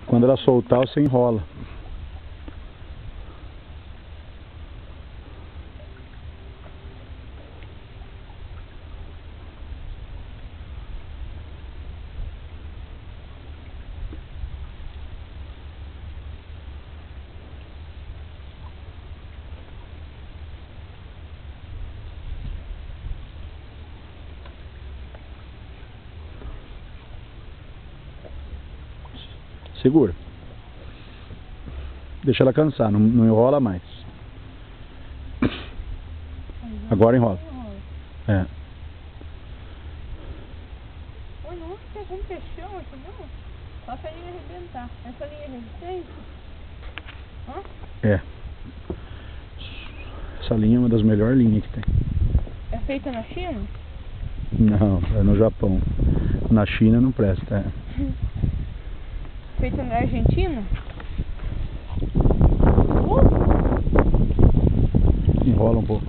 Quando ela soltar, você enrola. Segura. Deixa ela cansar, não enrola mais. Agora enrola. É. Olha, nossa, como fechou, entendeu? Só essa linha arrebentar. Essa linha é resistente? Hã? É. Essa linha é uma das melhores linhas que tem. É feita na China? Não, é no Japão. Na China não presta. É. Feita na Argentina? Enrola um pouco.